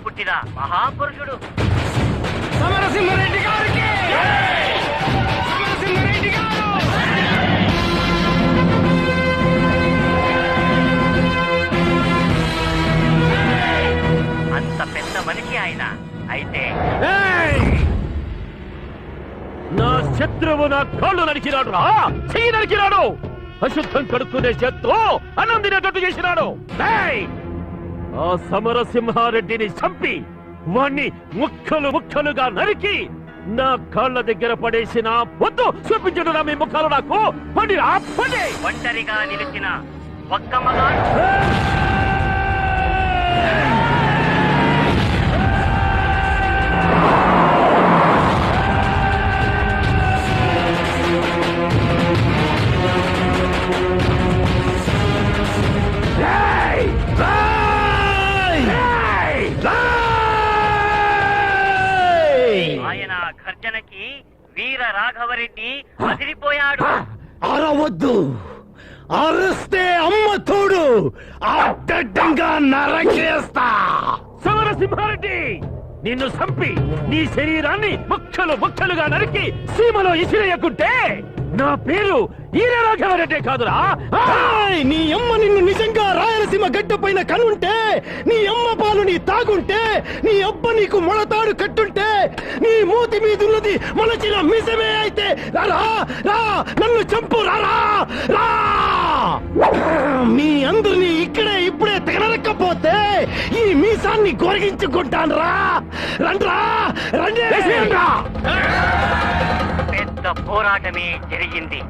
పుట్టిన మహాపురుషుడు సమరసింహారెడ్డి గారికి! సమరసింహారెడ్డి గారు! అంత పెద్ద మనిషి ఆయన. అయితే నా శత్రువు నా కాళ్ళు నరికినాడు రా, చెయ్యి నరికినాడు. అశుద్ధం కడుక్కునే చేత్తో అన్నం తినేటట్టు చేసినాడు. ఆ సమరసింహారెడ్డిని చంపి వాణ్ణి ముక్కలు ముక్కలుగా నరికి నా కాళ్ళ దగ్గర పడేసిన వద్దు చూపించడు మీ ముఖాలు నాకు. పండి పండి. ఒంటరిగా నిలిచిన ఒక్క మగాడు ఆయన గర్జనకి వీర రాఘవరెడ్డి అదిరిపోయాడు. అరవద్దు, అరిస్తే అమ్మ తోడు అడ్డంగా నరకేస్తా. సమరసింహారెడ్డి, నిన్ను చంపి నీ శరీరాన్ని ముక్కలు ముక్కలుగా నరికి సీమలో ఇసిరేయకుంటే నా పేరు ఈర రాఘవరెడ్డి కాదురా. నీ అమ్మ నిన్ను నిజంగా రాయలసీమ గడ్డ పైన కనుంటే, నీ అమ్మ పాలు నీ తాగుంటే, నీ అబ్బ నీకు మొళతాడు కట్టుంటే, నీ మూతి మీదున్నది మొలచిన మిసమే అయితే రా రా నన్ను చంపు రారా రా. మీ అందరినీ ఇక్కడే ఇప్పుడే తెగనరక్కపోతే ఈ మీసాన్ని గొరిగించుకుంటాను రా. రండ్రా రండి. పెద్ద పోరాటమే జరిగింది.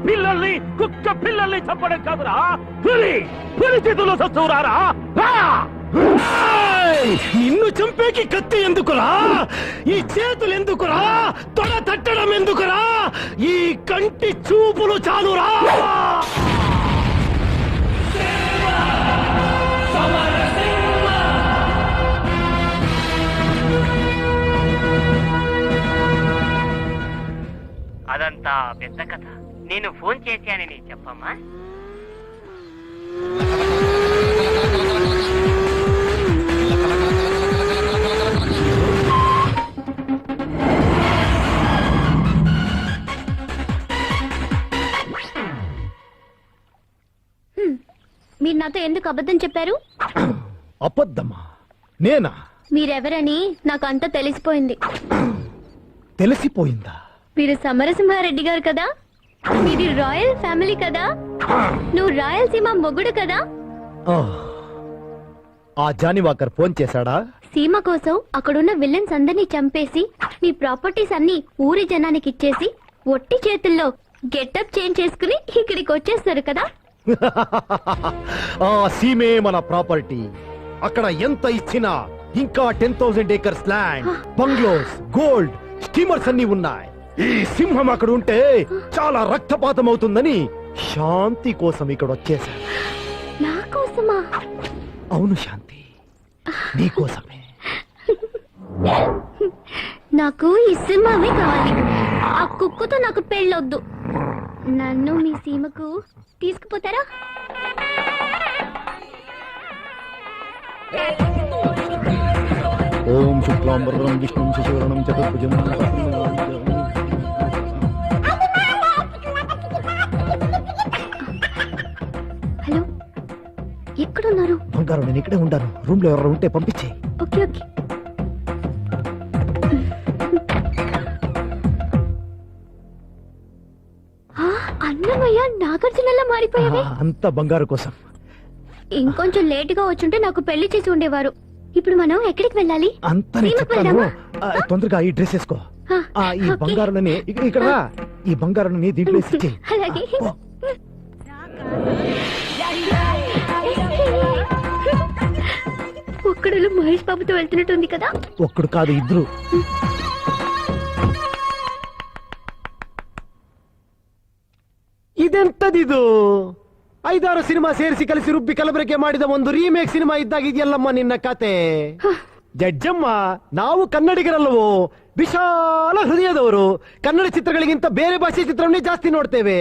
పిల్లల్ని కుక్క పిల్లల్ని చంపడం కాదురా, పులి పులి చేతుల్లో సత్తురారా. నిన్ను చంపేకి కత్తి ఎందుకురా, ఈ చేతులు ఎందుకురా, తొడ తట్టడం ఎందుకురా, ఈ కంటి చూపులు చాలురా. అదంతా పెద్ద కథ. నేను ఫోన్ చేశానని చెప్పమ్మా. మీరు నాతో ఎందుకు అబద్ధం చెప్పారు? అబద్ధమా? నేనా? మీరెవరని నాకు అంతా తెలిసిపోయింది. తెలిసిపోయిందా? మీరు సమరసింహారెడ్డి గారు కదా, మీది రాయల్ ఫ్యామిలీ కదా, నువ్వు రాయలసీమ మొగుడు కదా. ఆ జానీవాకర్ ఫోన్ చేశాడా? సీమ కోసం అక్కడున్న విలన్స్ అందరినీ చంపేసి మీ ప్రాపర్టీస్ అన్ని ఊరి జనానికి ఇచ్చేసి ఒట్టి చేతుల్లో గెటప్ చేంజ్ చేసుకుని ఇక్కడికి వచ్చేస్తారు కదా. ఆ సీమే మన ప్రాపర్టీ. అక్కడ ఎంత ఇచ్చినా ఇంకా 10,000 acres land, bungalows, gold, steamers అన్ని ఉన్నాయి. ఈ సింహం అక్కడ ఉంటే చాలా రక్తపాతం అవుతుందని శాంతి కోసం ఇక్కడ వచ్చేసా. నా కోసమా? అవును శాంతి, నీ కోసమే. నాకు ఈ సింహమే కావాలి. ఆ కుక్కతో నాకు పెళ్ళొద్దు. నన్ను మీ సీమకు తీసుకుపోతారా? ఓం శుక్లాంబరం విష్ణుం శశివరణం చతుర్భుజం. హలో, ఎక్కడున్నారు? బంగారం, నేను ఇక్కడే ఉంటాను. రూమ్ లో ఎవరు ఉంటే పంపించే. Okay okay. అన్నమయ్య నాగార్జునలా మారిపోయావే. అంత బంగారు కోసం. ఇంకొంచెం లేటుగా వచ్చుంటే నాకు పెళ్లి చేసి ఉండేవారు. ఇప్పుడు మనం ఎక్కడికి వెళ్ళాలి? అంత తొందరగా ఈ డ్రెస్ వేసుకో. ఈ బంగారులని ఇక్కడ ఈ బంగారులని దీంట్లో వేసి. అలాగే. ఒక్కడలో మహేష్ బాబుతో వెళ్తున్నట్టుంది కదా. ఒక్కడు కాదు, ఇద్దరు. ಇದೆಂತದಿದು? 5-6 ಸಿನಿಮಾ ಸೇರಿಸಿ ಕಲಿಸಿ ರುಬ್ಬಿ ಕಲಬೆರಕೆ ಮಾಡಿದ ಒಂದು ರೀಮೇಕ್ ಸಿನಿಮಾ ಇದ್ದಾಗ ಇದೆಯಲ್ಲಮ್ಮ ನಿನ್ನ ಕತೆ. ಜಡ್ಜಮ್ಮ, ನಾವು ಕನ್ನಡಿಗರಲ್ಲವೋ, ವಿಶಾಲ ಹೃದಯದವರು. ಕನ್ನಡ ಚಿತ್ರಗಳಿಗಿಂತ ಬೇರೆ ಭಾಷೆ ಚಿತ್ರವನ್ನೇ ಜಾಸ್ತಿ ನೋಡ್ತೇವೆ.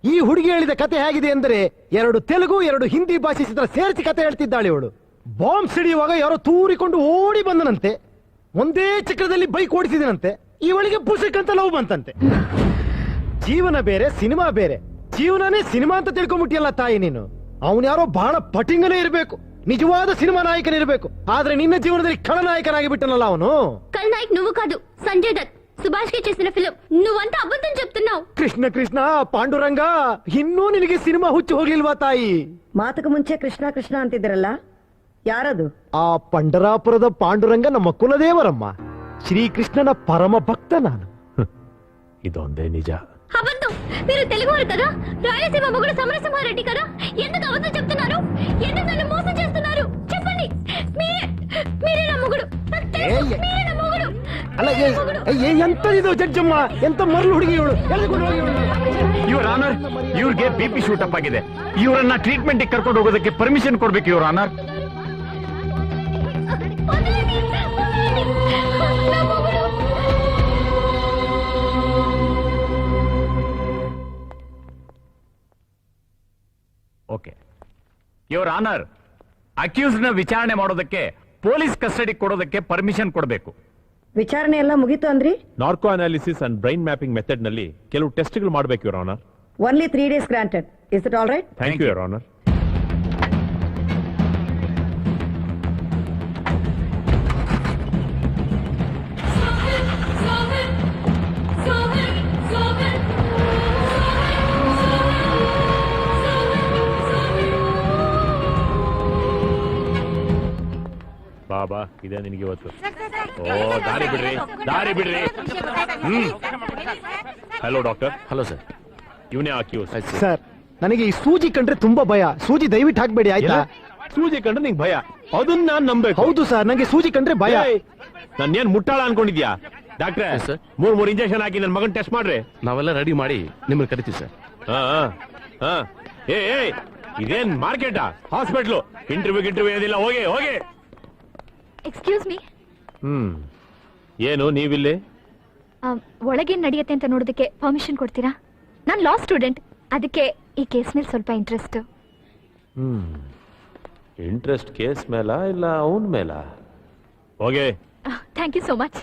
ಈ ಹುಡುಗಿ ಹೇಳಿದ ಕತೆ ಹೇಗಿದೆ ಅಂದ್ರೆ 2 ತೆಲುಗು 2 ಹಿಂದಿ ಭಾಷೆ ಚಿತ್ರ ಸೇರಿಸಿ ಕತೆ ಹೇಳ್ತಿದ್ದಾಳೆ ಇವಳು. ಬಾಂಬ್ ಸಿಡಿಯುವಾಗ ಯಾರೋ ತೂರಿಕೊಂಡು ಓಡಿ ಬಂದನಂತೆ, ಒಂದೇ ಚಕ್ರದಲ್ಲಿ ಬೈಕ್ ಓಡಿಸಿದನಂತೆ, ಇವಳಿಗೆ ಪುಸ್ತಕ ಅಂತ ಲವ್ ಬಂತಂತೆ. ಜೀವನ ಬೇರೆ, ಸಿನಿಮಾ ಬೇರೆ. ಜೀವನನೇ ಸಿನಿಮಾ ಅಂತ ತಿಳ್ಕೊಂಬಿಟ್ಟಿಯಲ್ಲ ತಾಯಿ ನೀನು. ಅವನು ಯಾರೋ ಬಹಳ ಪಟಿಂಗನೇ ಇರಬೇಕು, నిజవాద సినిమా నాయకనిರಬೇಕು. ఆದ್ರೆ నిన్న జీవనದಲ್ಲಿ ఖళనాయకనాగి బిట్టనಲ್ಲ ಅವನು. ఖళనాయక్ నువ్వు కాదు, సంజయ్ దత్. సుభాష్ కి చేసిన ఫిలిం నువ్వంతా అబద్ధం చెప్తున్నావు. కృష్ణ కృష్ణ ಪಾಂಡುರಂಗ, ಇನ್ನೂ ನಿನಗೆ ಸಿನಿಮಾ ಹುಚ್ಚು ಹೋಗ್ಲಿಲ್ವಾ ತಾಯಿ? ಮಾತಕ್ಕೆ ಮುಂಚೆ ಕೃಷ್ಣ ಕೃಷ್ಣ ಅಂತಿದ್ರಲ್ಲ, ಯಾರದು? ಆ ಪಂಡರಾಪುರದ ಪಾಂಡುರಂಗ ನಮ್ಮ ಕುಲದೇವರಮ್ಮ. ಶ್ರೀಕೃಷ್ಣನ ಪರಮ ಭಕ್ತ ನಾನು. ಇದೊಂದೇ నిజ. అబద్ధం. మీరు తెలుగువారు కదా, రాయలసీమ మొగుడు సమరసింహారెడ్డి కదా, ఎందుకు అబద్ధం చెప్తున్నారు? ఎందుకు నన్ను మోసం చేస్తున్నారు? చెప్పండి. మీరే నా మొగుడు. నాకు తెలుసు, మీరే నా మొగుడు. ಅಲ್ಲ, ಎಂತದಿದು ಜಡ್ಜಮ್ಮ? ಎಂತ ಮರಳು ಹುಡುಗಿ ಇವಳು. ಯುವರ್ ಆನರ್, ಇವ್ರಿಗೆ ಬಿಪಿ ಶೂಟಪ್ ಆಗಿದೆ. ಇವರನ್ನ ಟ್ರೀಟ್ಮೆಂಟ್ ಕರ್ಕೊಂಡು ಹೋಗೋದಕ್ಕೆ ಪರ್ಮಿಷನ್ ಕೊಡ್ಬೇಕು ಯುವರ್ ಆನರ್. వదలండి, వదలండి. నా మొగుడు. ಓಕೆ ಯುವರ್ ಆನರ್, ಅಕ್ಯೂಸ್ ನ ವಿಚಾರಣೆ ಮಾಡೋದಕ್ಕೆ ಪೊಲೀಸ್ ಕಸ್ಟಡಿ ಕೊಡೋದಕ್ಕೆ ಪರ್ಮಿಷನ್ ಕೊಡಬೇಕು. ವಿಚಾರಣೆ ಎಲ್ಲ ಮುಗೀತು ಅಂದ್ರಿ? Narco analysis and brain mapping method ನಲ್ಲಿ ಕೆಲವು ಟೆಸ್ಟ್ಗಳು ಮಾಡಬೇಕು your honour. Only 3 days granted. Is it all right? Thank you your honour. ಬಾಬಾ, ಇದೇ ನಿನಗೆ ಇವತ್ತು. ಓ, ದಾರಿ ಬಿಡ್ರಿ, ದಾರಿ ಬಿಡ್ರಿ. Hello doctor. Hello sir. ಇವನೇ ಅಕ್ಯೂಸ್. ಸರ್, ನನಗೆ ಈ ಸೂಜಿ ಕಂಡ್ರೆ ತುಂಬಾ ಭಯ. ಸೂಜಿ ದಯವಿಟ್ಟು ಹಾಕ್ಬೇಡಿ ಆಯ್ತಾ? ಸೂಜಿ ಕಂಡ್ರೆ ನಿಂಗೆ ಭಯ? ಅದನ್ನ ನಾನ್ ನಂಬೇಕು? ಹೌದು ಸರ್, ನಂಗೆ ಸೂಜಿ ಕಂಡ್ರೆ ಭಯ. ನನ್ನೇನ್ ಮುಟ್ಟಾಳ ಅನ್ಕೊಂಡಿದ್ಯಾ? ಡಾಕ್ಟ್ರೆ, ಸರ್. 3 ಇಂಜೆಕ್ಷನ್ ಹಾಕಿ ನನ್ನ ಮಗನ್ ಟೆಸ್ಟ್ ಮಾಡ್ರಿ. ನಾವೆಲ್ಲ ರೆಡಿ ಮಾಡಿ ನಿಮ್ಮನ್ನ ಕರಿತೀವಿ ಸರ್. ಏ ಇದೇನ್ ಮಾರ್ಕೆಟಾ? ಹಾಸ್ಪಿಟ್ಲು? ಇಂಟರ್ವ್ಯೂ ಏನಿಲ್ಲ. ಹೋಗಿ ಹೋಗಿ. Excuse me. ಏನು ನೀವಿಲ್ಲಿ? ಒಳಗೇನ್ ನಡೆಯುತ್ತೆ ಅಂತ ನೋಡೋದಕ್ಕೆ ಪರ್ಮಿಷನ್ ಕೊಡ್ತೀರಾ? ನಾನು ಲಾ ಸ್ಟೂಡೆಂಟ್, ಅದಕ್ಕೆ ಈ ಕೇಸ್ ಮೇಲೆ ಸ್ವಲ್ಪ ಇಂಟ್ರೆಸ್ಟ್. ಇಂಟ್ರೆಸ್ಟ್ ಕೇಸ್ ಮೇಲ ಇಲ್ಲ ಅವನ್ ಮೇಲ? ಹೋಗಿ. Thank you so much.